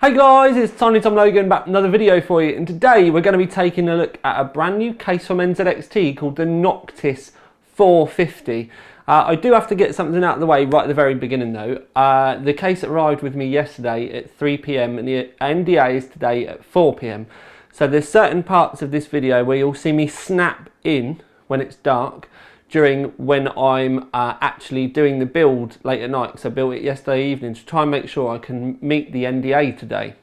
Hey guys, it's Tiny Tom Logan back with another video for you, and today we're going to be taking a look at a brand new case from NZXT called the Noctis 450. I do have to get something out of the way right at the very beginning though. The case arrived with me yesterday at 3 PM and the NDA is today at 4 PM. So there's certain parts of this video where you'll see me snap in when it's dark during when I'm actually doing the build late at night, because I built it yesterday evening to try and make sure I can meet the NDA today.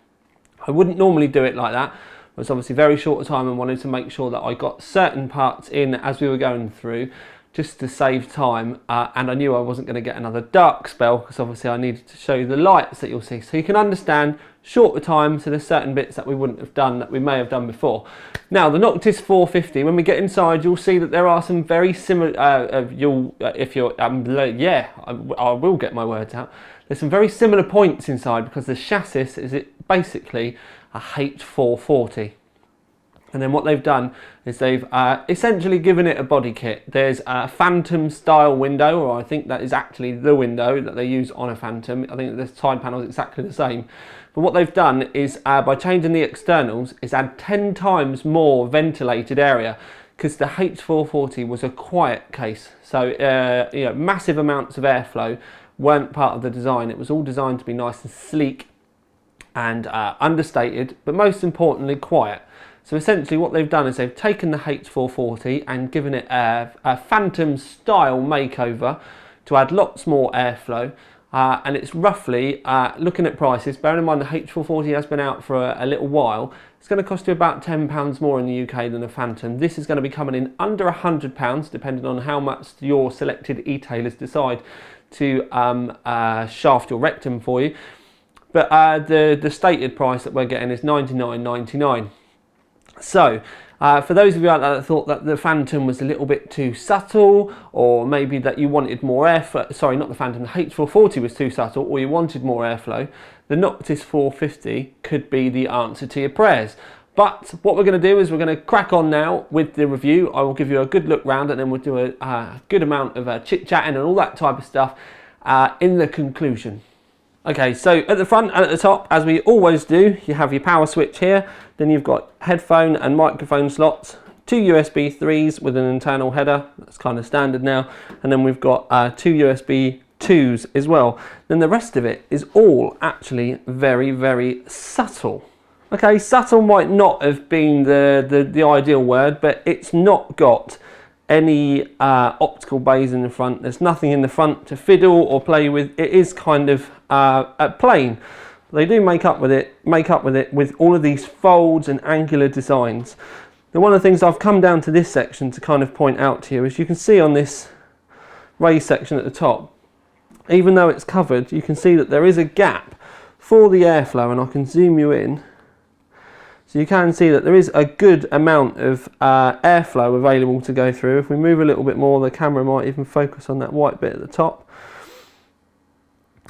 I wouldn't normally do it like that. It was obviously very short of time and wanted to make sure that I got certain parts in as we were going through, just to save time, and I knew I wasn't going to get another dark spell because obviously I needed to show you the lights that you'll see, so you can understand shorter time, so there's certain bits that we wouldn't have done that we may have done before. Now the Noctis 450, when we get inside you'll see that there are some very similar, I will get my words out, there's some very similar points inside because the chassis is basically a H440. And then what they've done is they've essentially given it a body kit. There's a Phantom style window, or I think that is actually the window that they use on a Phantom. I think the side panel is exactly the same. But what they've done is, by changing the externals, is add 10 times more ventilated area, because the H440 was a quiet case. So you know, massive amounts of airflow weren't part of the design. It was all designed to be nice and sleek and understated, but most importantly quiet. So essentially what they've done is they've taken the H440 and given it a Phantom style makeover to add lots more airflow, and it's roughly, looking at prices, bearing in mind the H440 has been out for a little while, it's going to cost you about £10 more in the UK than a Phantom. This is going to be coming in under £100 depending on how much your selected e-tailers decide to shaft your rectum for you. But the stated price that we're getting is £99.99. So, for those of you out there that thought that the Phantom was a little bit too subtle, or maybe that you wanted more airflow, sorry, not the Phantom, the H440 was too subtle, or you wanted more airflow, the Noctis 450 could be the answer to your prayers. But what we're going to do is we're going to crack on now with the review. I will give you a good look round and then we'll do a good amount of chit-chatting and all that type of stuff in the conclusion. Okay, so at the front and at the top, as we always do, you have your power switch here, then you've got headphone and microphone slots, 2 USB 3s with an internal header, that's kind of standard now, and then we've got 2 USB 2s as well. Then the rest of it is all actually very, very subtle. Okay, subtle might not have been the ideal word, but it's not got any optical bays in the front. There's nothing in the front to fiddle or play with. It is kind of plain. They do make up with it with all of these folds and angular designs. Now, one of the things I've come down to this section to kind of point out to you is you can see on this raised section at the top, even though it's covered, you can see that there is a gap for the airflow, and I can zoom you in. So you can see that there is a good amount of airflow available to go through. If we move a little bit more, the camera might even focus on that white bit at the top.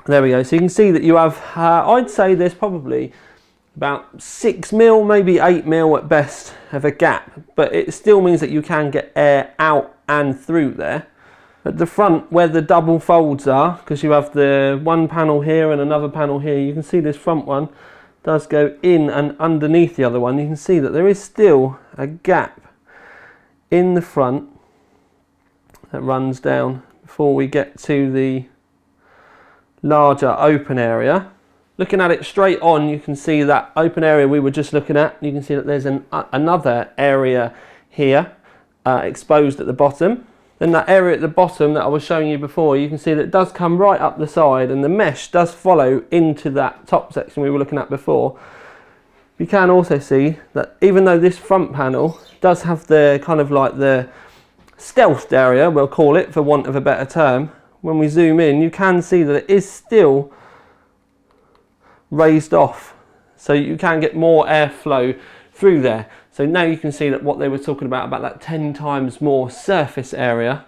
There we go. So you can see that you have, I'd say there's probably about 6 mil, maybe 8 mil at best of a gap, but it still means that you can get air out and through there. At the front where the double folds are, because you have the one panel here and another panel here, you can see this front one does go in and underneath the other one. You can see that there is still a gap in the front that runs down before we get to the larger open area. Looking at it straight on, you can see that open area we were just looking at. You can see that there's another area here exposed at the bottom. Then that area at the bottom that I was showing you before, you can see that it does come right up the side and the mesh does follow into that top section we were looking at before. You can also see that even though this front panel does have the kind of like the stealthed area, we'll call it for want of a better term, when we zoom in you can see that it is still raised off, so you can get more airflow through there. So now you can see that what they were talking about that 10 times more surface area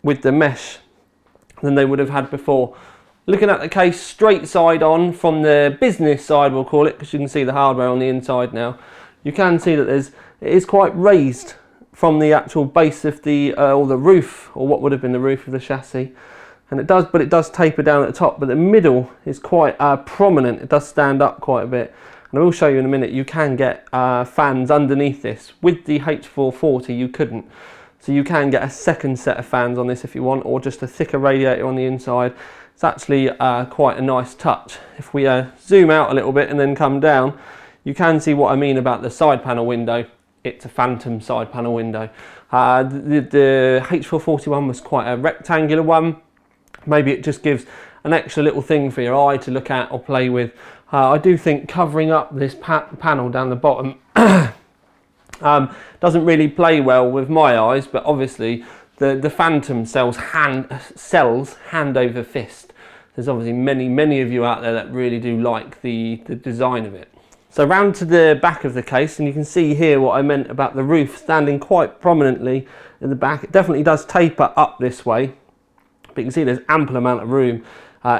with the mesh than they would have had before. Looking at the case straight side on from the business side, we'll call it, because you can see the hardware on the inside now, you can see that it is quite raised from the actual base of the or the roof, or what would have been the roof of the chassis, and it does taper down at the top, but the middle is quite prominent. It does stand up quite a bit, and I will show you in a minute. You can get fans underneath this. With the H440 you couldn't, so you can get a second set of fans on this if you want, or just a thicker radiator on the inside. It's actually quite a nice touch. If we zoom out a little bit and then come down, you can see what I mean about the side panel window. It's a phantom side panel window. The H440 one was quite a rectangular one. Maybe it just gives an extra little thing for your eye to look at or play with. I do think covering up this panel down the bottom doesn't really play well with my eyes, but obviously the Phantom sells hand over fist. There's obviously many of you out there that really do like the design of it. So round to the back of the case, and you can see here what I meant about the roof standing quite prominently in the back. It definitely does taper up this way, but you can see there's ample amount of room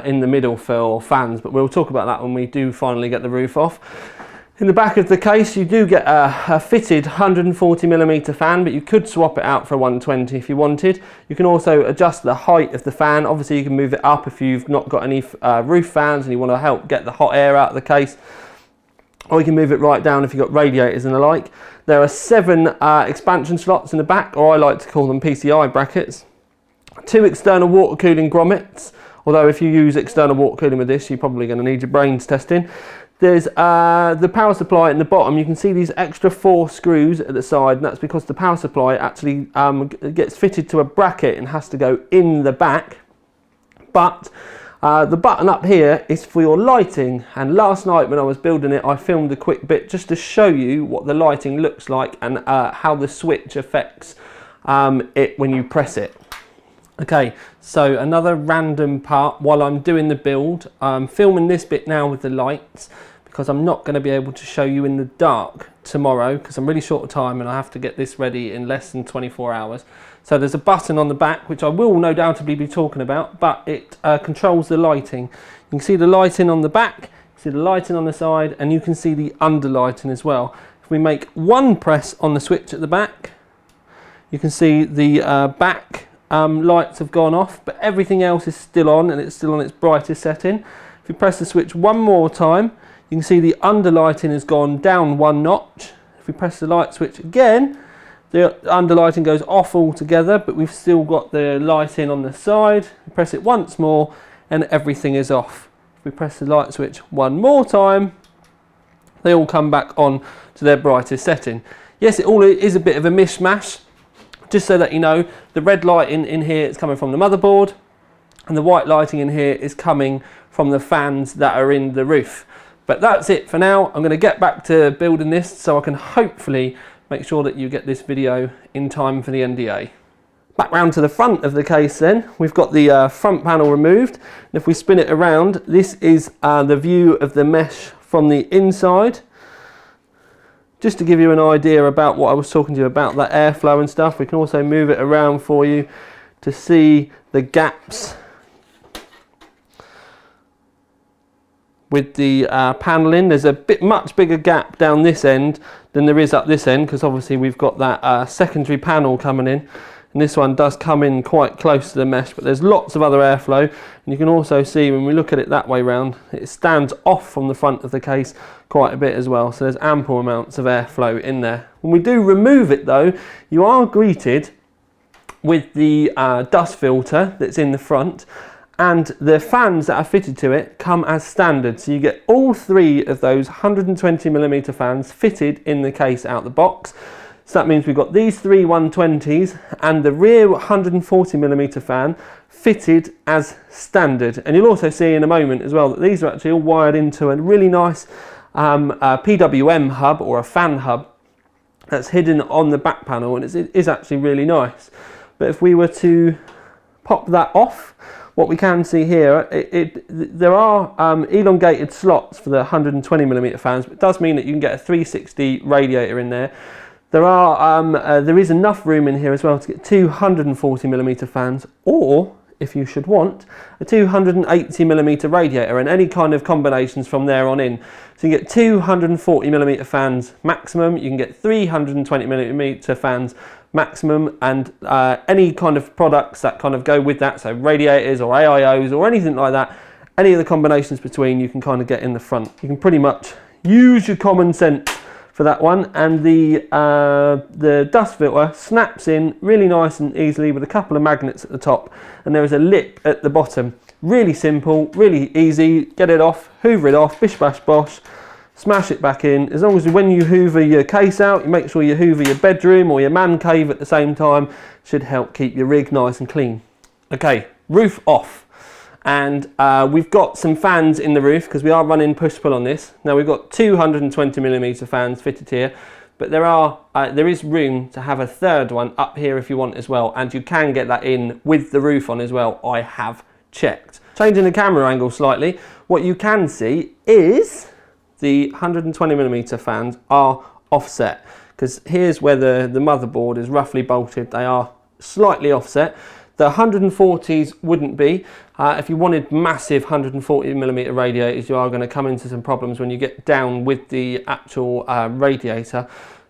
in the middle for fans, but we'll talk about that when we do finally get the roof off. In the back of the case you do get a fitted 140mm fan, but you could swap it out for a 120 if you wanted. You can also adjust the height of the fan. Obviously you can move it up if you've not got any roof fans and you want to help get the hot air out of the case, or you can move it right down if you've got radiators and the like. There are 7 expansion slots in the back, or I like to call them PCI brackets. 2 external water cooling grommets, although if you use external water cooling with this you're probably going to need your brains testing. There's the power supply in the bottom. You can see these extra 4 screws at the side, and that's because the power supply actually gets fitted to a bracket and has to go in the back. But the button up here is for your lighting, and last night when I was building it I filmed a quick bit just to show you what the lighting looks like and how the switch affects it when you press it. Okay, so another random part while I'm doing the build. I'm filming this bit now with the lights because I'm not going to be able to show you in the dark tomorrow because I'm really short of time and I have to get this ready in less than 24 hours. So there's a button on the back which I will no doubtably be talking about, but it controls the lighting. You can see the lighting on the back, you see the lighting on the side, and you can see the underlighting as well. If we make one press on the switch at the back, you can see the back lights have gone off, but everything else is still on and it's still on its brightest setting. If you press the switch one more time, you can see the underlighting has gone down 1 notch. If we press the light switch again, the underlighting goes off altogether, but we've still got the lighting on the side. We press it once more and everything is off. If we press the light switch one more time, they all come back on to their brightest setting. Yes, it all is a bit of a mishmash. Just so that you know, the red lighting in here is coming from the motherboard, and the white lighting in here is coming from the fans that are in the roof. But that's it for now. I'm going to get back to building this so I can hopefully make sure that you get this video in time for the NDA. Back round to the front of the case then, we've got the front panel removed. And if we spin it around, this is the view of the mesh from the inside. Just to give you an idea about what I was talking to you about, that airflow and stuff, we can also move it around for you to see the gaps with the panelling. There's a much bigger gap down this end than there is up this end, because obviously we've got that secondary panel coming in, and this one does come in quite close to the mesh, but there's lots of other airflow. And you can also see when we look at it that way round, it stands off from the front of the case quite a bit as well, so there's ample amounts of airflow in there. When we do remove it though, you are greeted with the dust filter that's in the front, and the fans that are fitted to it come as standard. So you get all 3 of those 120mm fans fitted in the case out the box. So that means we've got these 3 120s and the rear 140mm fan fitted as standard. And you'll also see in a moment as well that these are actually all wired into a really nice PWM hub, or a fan hub, that's hidden on the back panel, and it is actually really nice. But if we were to pop that off, what we can see here, there are elongated slots for the 120mm fans, but it does mean that you can get a 360 radiator in there. There is enough room in here as well to get 240mm fans, or if you should want, a 280mm radiator, and any kind of combinations from there on in. So you get 240mm fans maximum, you can get 320mm fans maximum, and any kind of products that kind of go with that, so radiators or AIOs or anything like that, any of the combinations between, you can kind of get in the front. You can pretty much use your common sense for that one. And the dust filter snaps in really nice and easily with a couple of magnets at the top, and there is a lip at the bottom. Really simple, really easy. Get it off, hoover it off, bish bash bosh, smash it back in. As long as when you hoover your case out, you make sure you hoover your bedroom or your man cave at the same time. Should help keep your rig nice and clean. Okay, roof off. And we've got some fans in the roof because we are running push-pull on this. Now we've got 220mm fans fitted here, but there is room to have a third one up here if you want as well, and you can get that in with the roof on as well. I have checked. Changing the camera angle slightly, what you can see is the 120mm fans are offset, because here's where the motherboard is roughly bolted. They are slightly offset. The 140s wouldn't be. If you wanted massive 140mm radiators, you are going to come into some problems when you get down with the actual radiator.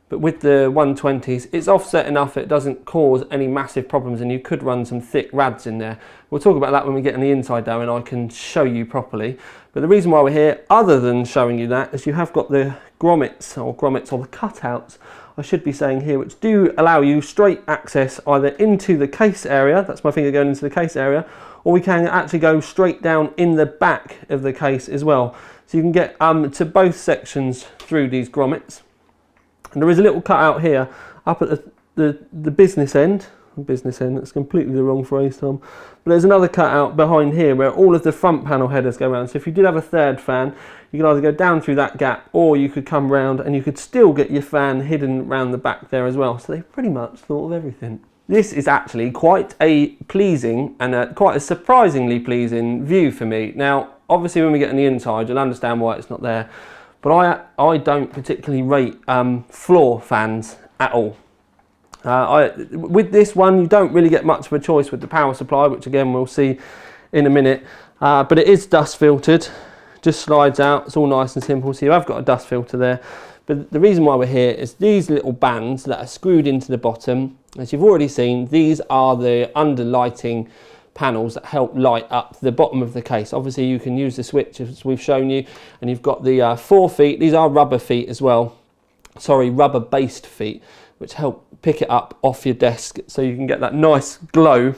But with the 120s, it's offset enough that it doesn't cause any massive problems, and you could run some thick rads in there. We'll talk about that when we get on the inside though, and I can show you properly. But the reason why we're here, other than showing you that, is you have got the grommets or the cutouts, I should be saying here, which do allow you straight access either into the case area, that's my finger going into the case area, or we can actually go straight down in the back of the case as well. So you can get to both sections through these grommets. And there is a little cutout here up at the business end. That's completely the wrong phrase, Tom. But there's another cutout behind here where all of the front panel headers go around. So if you did have a third fan, you could either go down through that gap, or you could come round and you could still get your fan hidden around the back there as well. So they've pretty much thought of everything. This is actually quite a pleasing and quite a surprisingly pleasing view for me. Now, obviously when we get on the inside, you'll understand why it's not there. But I don't particularly rate floor fans at all. With this one, you don't really get much of a choice with the power supply, which again we'll see in a minute. But it is dust filtered, just slides out. It's all nice and simple. So you have got a dust filter there. But the reason why we're here is these little bands that are screwed into the bottom. As you've already seen, these are the underlighting panels that help light up the bottom of the case. Obviously you can use the switch as we've shown you, and you've got the 4 feet. These are rubber feet as well, sorry, rubber based feet, which help pick it up off your desk so you can get that nice glow,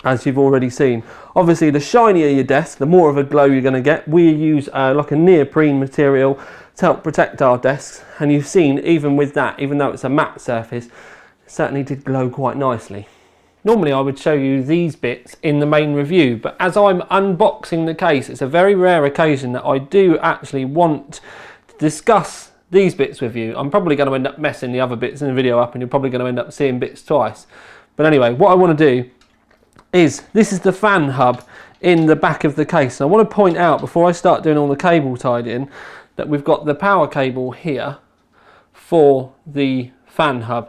as you've already seen. Obviously the shinier your desk, the more of a glow you're going to get. We use like a neoprene material to help protect our desks, and you've seen even with that, even though it's a matte surface, it certainly did glow quite nicely. Normally I would show you these bits in the main review, but as I'm unboxing the case, it's a very rare occasion that I do actually want to discuss these bits with you. I'm probably going to end up messing the other bits in the video up, and you're probably going to end up seeing bits twice. But anyway, what I want to do is, this is the fan hub in the back of the case. And I want to point out, before I start doing all the cable tied in, that we've got the power cable here for the fan hub,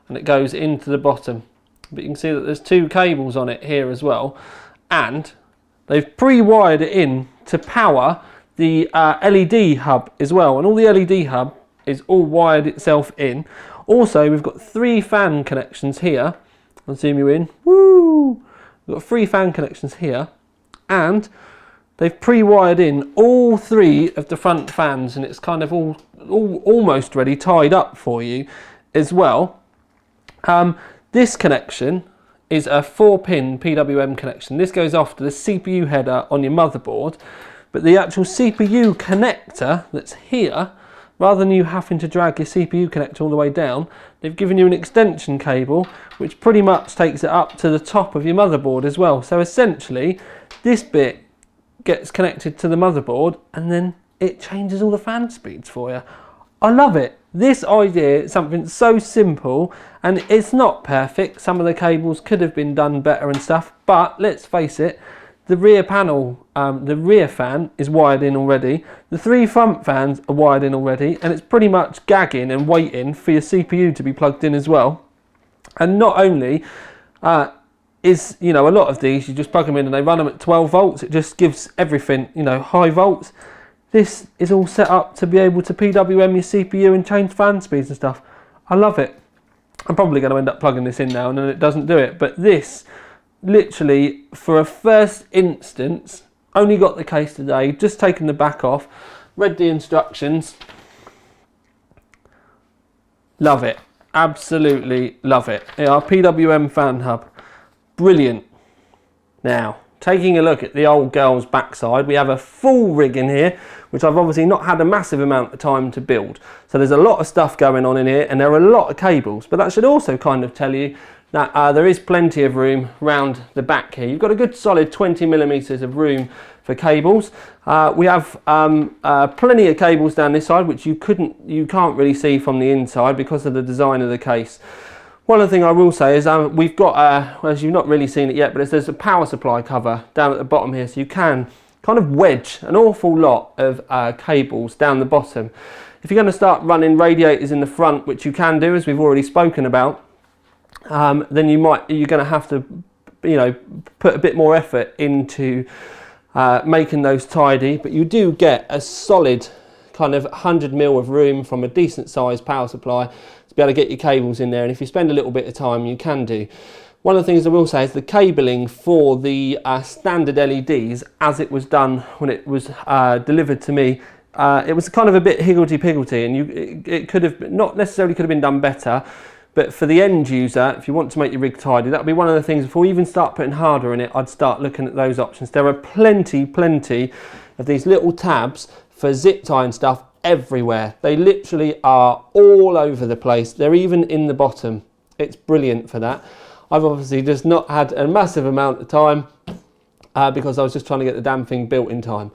and it goes into the bottom. But you can see that there's 2 cables on it here as well, and they've pre-wired it in to power the LED hub as well, and all the LED hub is all wired itself in. Also, we've got 3 fan connections here. I'll zoom you in. Woo! We've got 3 fan connections here, and they've pre-wired in all 3 of the front fans, and it's kind of all almost ready, tied up for you as well. This connection is a 4-pin PWM connection. This goes off to the CPU header on your motherboard, but the actual CPU connector that's here, rather than you having to drag your CPU connector all the way down, they've given you an extension cable which pretty much takes it up to the top of your motherboard as well. So essentially this bit gets connected to the motherboard, and then it changes all the fan speeds for you. I love it. This idea is something so simple, and it's not perfect. Some of the cables could have been done better and stuff, but let's face it, the rear panel, the rear fan is wired in already. The 3 front fans are wired in already, and it's pretty much gagging and waiting for your CPU to be plugged in as well. And not only is, you know, a lot of these, you just plug them in and they run them at 12 volts. It just gives everything, you know, high volts. This is all set up to be able to PWM your CPU and change fan speeds and stuff. I love it. I'm probably going to end up plugging this in now and then it doesn't do it, but this literally, for a first instance, only got the case today, just taken the back off, read the instructions, love it, absolutely love it. Our PWM fan hub, brilliant. Now, taking a look at the old girl's backside, we have a full rig in here, which I've obviously not had a massive amount of time to build. So there's a lot of stuff going on in here and there are a lot of cables, but that should also kind of tell you that there is plenty of room round the back here. You've got a good solid 20 millimeters of room for cables. We have plenty of cables down this side, which you can't really see from the inside because of the design of the case. One other thing I will say is we've got, as you've not really seen it yet, but there's a power supply cover down at the bottom here, so you can kind of wedge an awful lot of cables down the bottom. If you're going to start running radiators in the front, which you can do, as we've already spoken about, then you're going to have to, put a bit more effort into making those tidy. But you do get a solid kind of 100 mil of room from a decent sized power supply to be able to get your cables in there. And if you spend a little bit of time, you can do. One of the things I will say is the cabling for the standard LEDs, as it was done when it was delivered to me, it was kind of a bit higgledy-piggledy, and it could have not necessarily could have been done better. But for the end user, if you want to make your rig tidy, that would be one of the things. Before you even start putting hardware in it, I'd start looking at those options. There are plenty of these little tabs for zip tie and stuff everywhere. They literally are all over the place. They're even in the bottom. It's brilliant for that. I've obviously just not had a massive amount of time because I was just trying to get the damn thing built in time.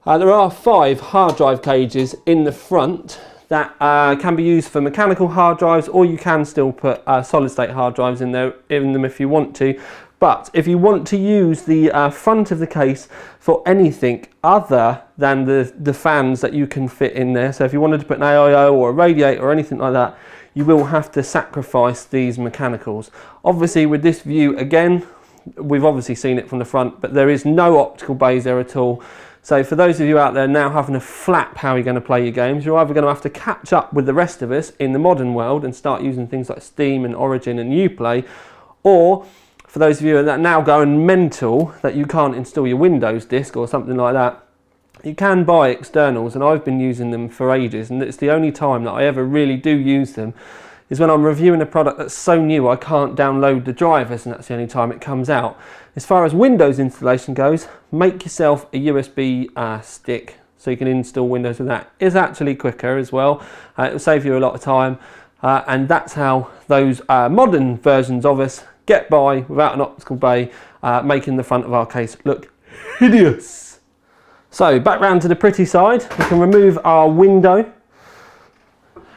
There are 5 hard drive cages in the front that can be used for mechanical hard drives, or you can still put solid state hard drives in them if you want to. But if you want to use the front of the case for anything other than the fans that you can fit in there, so if you wanted to put an AIO or a radiator or anything like that, you will have to sacrifice these mechanicals. Obviously with this view, again, we've obviously seen it from the front, but there is no optical bays there at all. So for those of you out there now having to flap how you're going to play your games, you're either going to have to catch up with the rest of us in the modern world and start using things like Steam and Origin and Uplay, or for those of you that are now going mental that you can't install your Windows disk or something like that, you can buy externals, and I've been using them for ages, and it's the only time that I ever really do use them is when I'm reviewing a product that's so new I can't download the drivers, and that's the only time it comes out. As far as Windows installation goes, make yourself a USB stick so you can install Windows with that. It's actually quicker as well. It will save you a lot of time, and that's how those modern versions of us get by without an optical bay, making the front of our case look hideous. So back round to the pretty side, we can remove our window,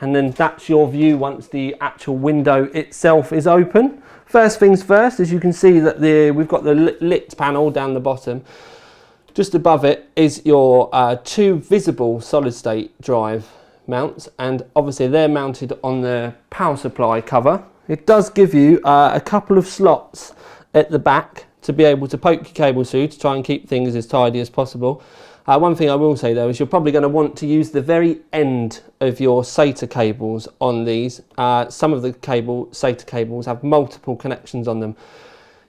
and then that's your view once the actual window itself is open. First things first, as you can see that we've got the lit panel down the bottom. Just above it is your 2 visible solid state drive mounts, and obviously they're mounted on the power supply cover. It does give you a couple of slots at the back to be able to poke your cables through to try and keep things as tidy as possible. One thing I will say though is you're probably going to want to use the very end of your SATA cables on these. Some of the SATA cables have multiple connections on them.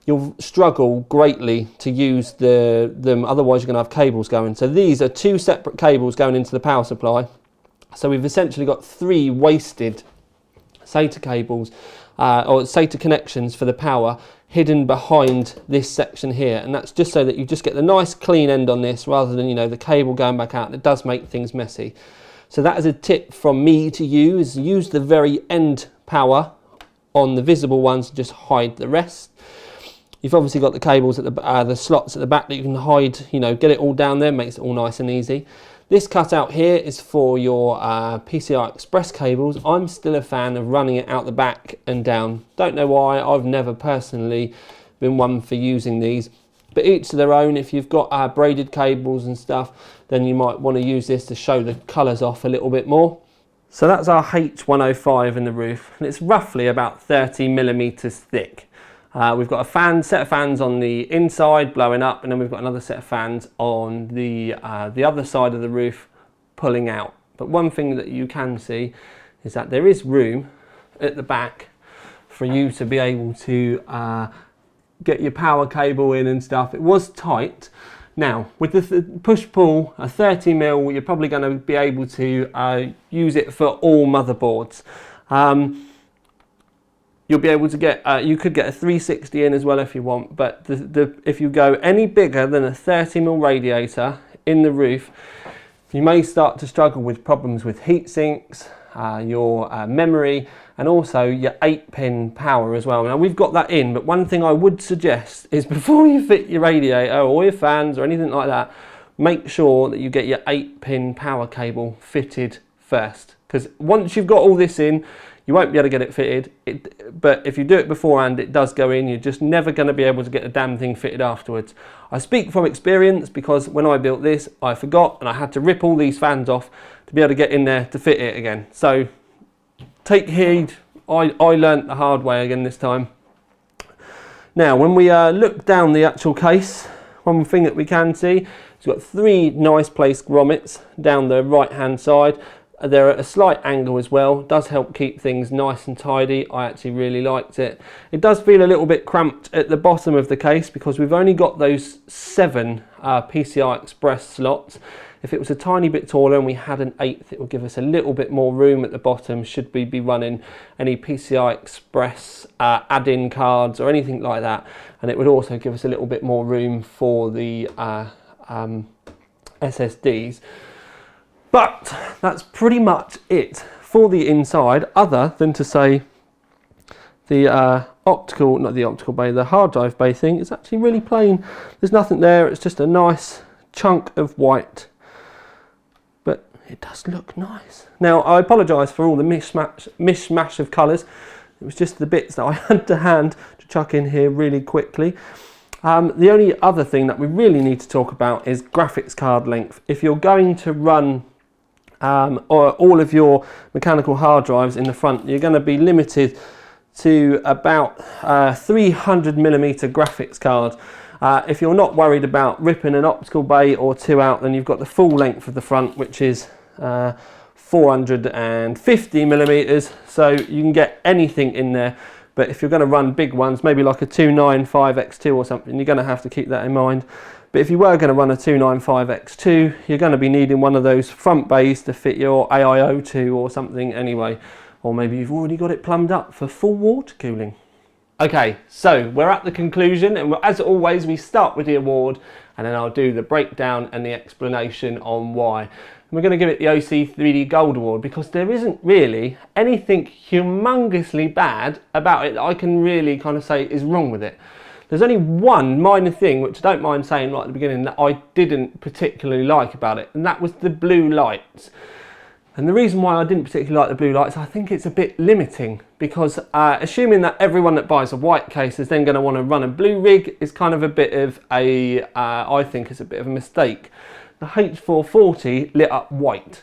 You'll struggle greatly to use them, otherwise you're going to have cables going. So these are 2 separate cables going into the power supply. So we've essentially got 3 wasted SATA cables or SATA connections for the power hidden behind this section here, and that's just so that you just get the nice clean end on this rather than the cable going back out. It does make things messy. So that is a tip from me to you, is use the very end power on the visible ones and just hide the rest. You've obviously got the cables at the slots at the back that you can hide, get it all down there, makes it all nice and easy. This cutout here is for your PCI Express cables. I'm still a fan of running it out the back and down. Don't know why, I've never personally been one for using these. But each to their own. If you've got braided cables and stuff, then you might want to use this to show the colours off a little bit more. So that's our H105 in the roof, and it's roughly about 30 millimeters thick. We've got a set of fans on the inside blowing up, and then we've got another set of fans on the other side of the roof pulling out. But one thing that you can see is that there is room at the back for you to be able to get your power cable in and stuff. It was tight. Now, with the push-pull, a 30mm, you're probably going to be able to use it for all motherboards. You'll be able to get, you could get a 360 in as well if you want, but if you go any bigger than a 30mm radiator in the roof, you may start to struggle with problems with heat sinks, your memory, and also your 8-pin power as well. Now we've got that in, but one thing I would suggest is before you fit your radiator or your fans or anything like that, make sure that you get your 8-pin power cable fitted first. Because once you've got all this in, you won't be able to get it fitted. But if you do it beforehand, it does go in. You're just never going to be able to get the damn thing fitted afterwards. I speak from experience because when I built this, I forgot and I had to rip all these fans off to be able to get in there to fit it again. So take heed. I learnt the hard way again this time. Now, when we look down the actual case, one thing that we can see, it's got 3 nice placed grommets down the right hand side. They're at a slight angle as well. It does help keep things nice and tidy. I actually really liked it. It does feel a little bit cramped at the bottom of the case because we've only got those 7 PCI Express slots. If it was a tiny bit taller and we had an 8th, it would give us a little bit more room at the bottom should we be running any PCI Express add-in cards or anything like that. And it would also give us a little bit more room for the SSDs. But that's pretty much it for the inside, other than to say the the hard drive bay thing is actually really plain. There's nothing there, it's just a nice chunk of white. But it does look nice. Now, I apologise for all the mishmash of colours. It was just the bits that I had to hand to chuck in here really quickly. The only other thing that we really need to talk about is graphics card length. If you're going to run or all of your mechanical hard drives in the front, you're going to be limited to about 300mm graphics card. If you're not worried about ripping an optical bay or 2 out, then you've got the full length of the front, which is 450mm, so you can get anything in there. But if you're going to run big ones, maybe like a 295X2 or something, you're going to have to keep that in mind. But if you were going to run a 295X2, you're going to be needing one of those front bays to fit your AIO2 or something anyway. Or maybe you've already got it plumbed up for full water cooling. Okay, so we're at the conclusion, and as always, we start with the award, and then I'll do the breakdown and the explanation on why. And we're going to give it the OC 3D Gold Award because there isn't really anything humongously bad about it that I can really kind of say is wrong with it. There's only one minor thing, which I don't mind saying right at the beginning, that I didn't particularly like about it, and that was the blue lights. And the reason why I didn't particularly like the blue lights, I think it's a bit limiting, because assuming that everyone that buys a white case is then going to want to run a blue rig is kind of a bit of a, I think it's a bit of a mistake. The H440 lit up white,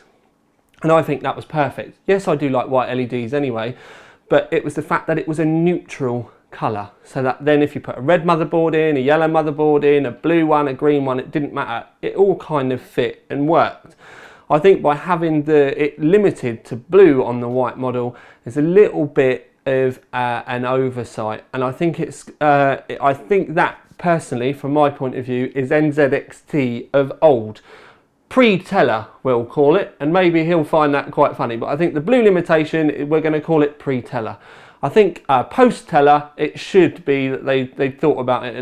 and I think that was perfect. Yes, I do like white LEDs anyway, but it was the fact that it was a neutral colour, so that then if you put a red motherboard in, a yellow motherboard in, a blue one, a green one, it didn't matter. It all kind of fit and worked. I think by having it limited to blue on the white model is a little bit of an oversight, and I think I think that personally, from my point of view, is NZXT of old. Pre-Teller, we'll call it, and maybe he'll find that quite funny, but I think the blue limitation, we're going to call it pre-Teller. I think post-Teller, it should be that they thought about it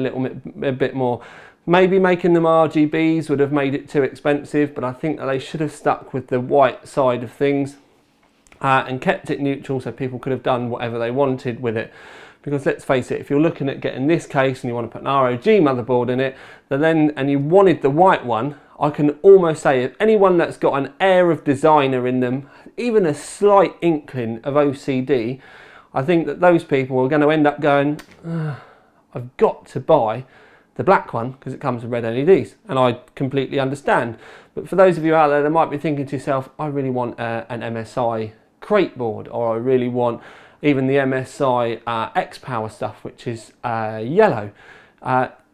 a bit more. Maybe making them RGBs would have made it too expensive, but I think that they should have stuck with the white side of things and kept it neutral so people could have done whatever they wanted with it. Because let's face it, if you're looking at getting this case and you want to put an ROG motherboard in it, and you wanted the white one, I can almost say if anyone that's got an air of designer in them, even a slight inkling of OCD, I think that those people are going to end up going, I've got to buy the black one because it comes with red LEDs, and I completely understand. But for those of you out there that might be thinking to yourself, I really want an MSI crate board, or I really want even the MSI X-Power stuff, which is yellow,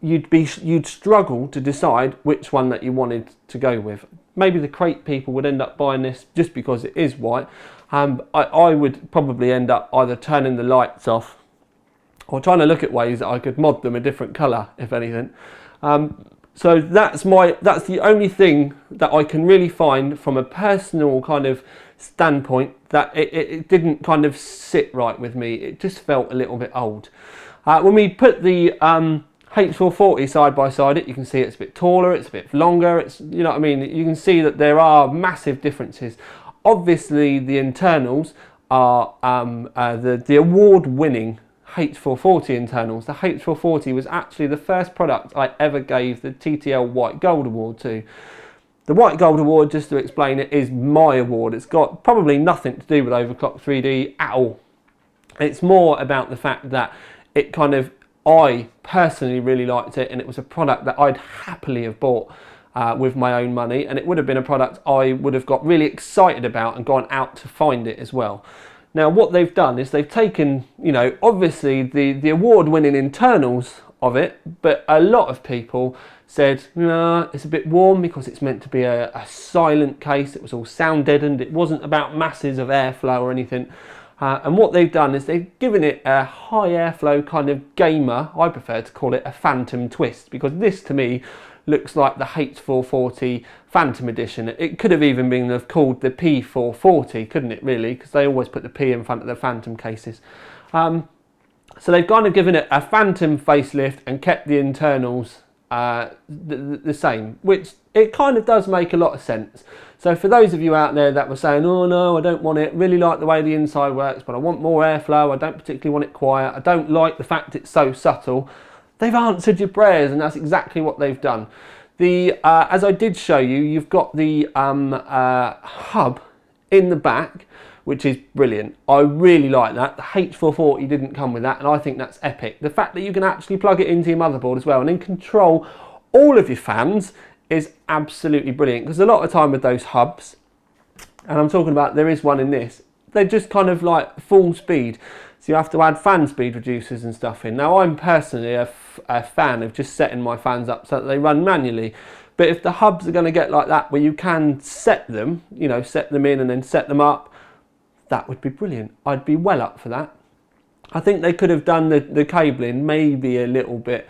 you'd struggle to decide which one that you wanted to go with. Maybe the crate people would end up buying this just because it is white. I would probably end up either turning the lights off or trying to look at ways that I could mod them a different colour, if anything. So that's the only thing that I can really find from a personal kind of standpoint that it didn't kind of sit right with me. It just felt a little bit old. When we put the H440 side by side, you can see it's a bit taller, it's a bit longer. It's, you know what I mean. You can see that there are massive differences. Obviously, the internals are the award-winning H440 internals. The H440 was actually the first product I ever gave the TTL White Gold Award to. The White Gold Award, just to explain it, is my award. It's got probably nothing to do with Overclock 3D at all. It's more about the fact that it kind of, I personally really liked it, and it was a product that I'd happily have bought with my own money, and it would have been a product I would have got really excited about and gone out to find it as well. Now what they've done is they've taken, you know, obviously the award-winning internals of it, but a lot of people said, no, it's a bit warm because it's meant to be a silent case. It was all sound deadened. It wasn't about masses of airflow or anything. And what they've done is they've given it a high airflow kind of gamer. I prefer to call it a phantom twist, because this to me looks like the H440 Phantom Edition. It could have even been called the P440, couldn't it really? Because they always put the P in front of the Phantom cases. So they've kind of given it a Phantom facelift and kept the internals the same, which it kind of does make a lot of sense. So for those of you out there that were saying, oh no, I don't want it, really like the way the inside works, but I want more airflow, I don't particularly want it quiet, I don't like the fact it's so subtle, they've answered your prayers, and that's exactly what they've done. As I did show you, you've got the hub in the back, which is brilliant. I really like that. The H440 didn't come with that, and I think that's epic. The fact that you can actually plug it into your motherboard as well and then control all of your fans is absolutely brilliant, because a lot of time with those hubs, and I'm talking about, there is one in this, they're just kind of like full speed. So you have to add fan speed reducers and stuff in. Now I'm personally a fan of just setting my fans up so that they run manually. But if the hubs are going to get like that, where you can set them, you know, set them in and then set them up, that would be brilliant. I'd be well up for that. I think they could have done the cabling maybe a little bit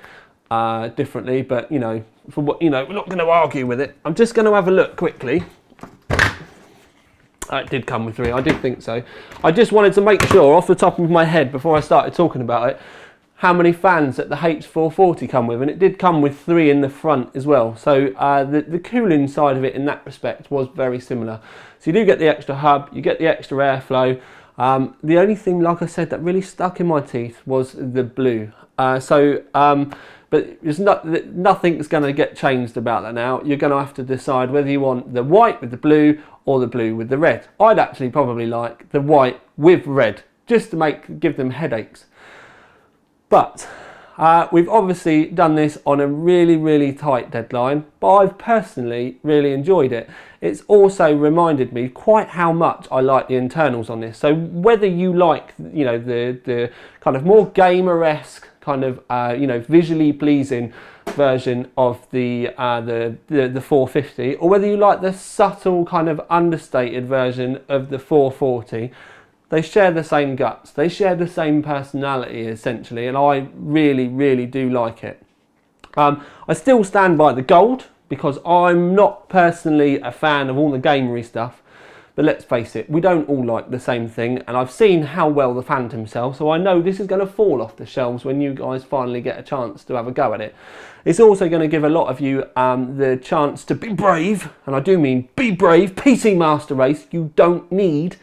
differently, but you know, for what, you know, we're not going to argue with it. I'm just going to have a look quickly. It did come with 3, I did think so. I just wanted to make sure off the top of my head before I started talking about it, how many fans that the H440 come with, and it did come with 3 in the front as well. So the cooling side of it in that respect was very similar. So you do get the extra hub, you get the extra airflow. The only thing, like I said, that really stuck in my teeth was the blue. But there's nothing's going to get changed about that now. You're going to have to decide whether you want the white with the blue or the blue with the red. I'd actually probably like the white with red, just to give them headaches. But we've obviously done this on a really, really tight deadline, but I've personally really enjoyed it. It's also reminded me quite how much I like the internals on this. So whether you like, you know, the kind of more gamer-esque kind of, you know, visually pleasing version of the 450, or whether you like the subtle kind of understated version of the 440, they share the same guts, they share the same personality essentially, and I really, really do like it. I still stand by the gold, because I'm not personally a fan of all the gamery stuff, but let's face it, we don't all like the same thing, and I've seen how well the Phantom sells, so I know this is going to fall off the shelves when you guys finally get a chance to have a go at it. It's also going to give a lot of you the chance to be brave, and I do mean be brave. PC Master Race, you don't need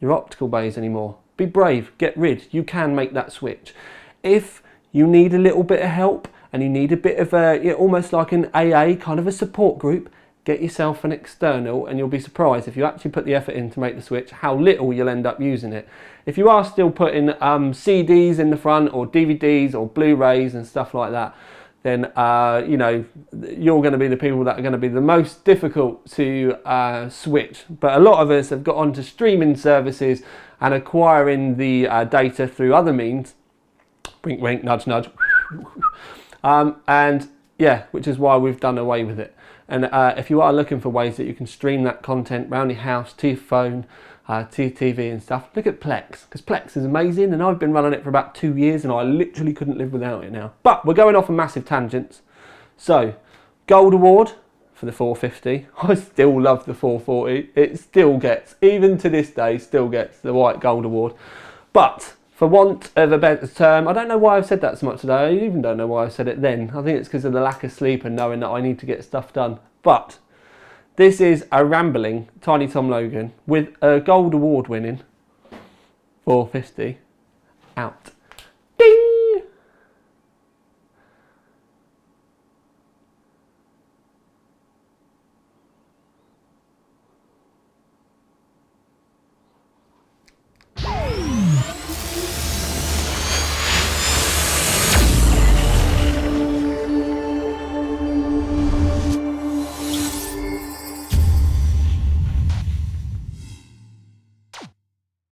your optical bays anymore. Be brave, get rid. You can make that switch. If you need a little bit of help and you need a bit of almost like an AA, kind of a support group, get yourself an external, and you'll be surprised if you actually put the effort in to make the switch, how little you'll end up using it. If you are still putting CDs in the front, or DVDs or Blu-rays and stuff like that, then you know, you're going to be the people that are going to be the most difficult to switch. But a lot of us have got onto streaming services and acquiring the data through other means. Wink, wink, nudge, nudge. And yeah, which is why we've done away with it. And if you are looking for ways that you can stream that content around your house, to your phone, to your TV and stuff, look at Plex, because Plex is amazing, and I've been running it for about 2 years and I literally couldn't live without it now. But we're going off on massive tangents. So, Gold Award for the 450. I still love the 440. It still gets, even to this day, still gets the white gold award. But for want of a better term, I don't know why I've said that so much today. I even don't know why I said it then. I think it's because of the lack of sleep and knowing that I need to get stuff done. But this is a rambling Tiny Tom Logan with a gold award winning 450 out.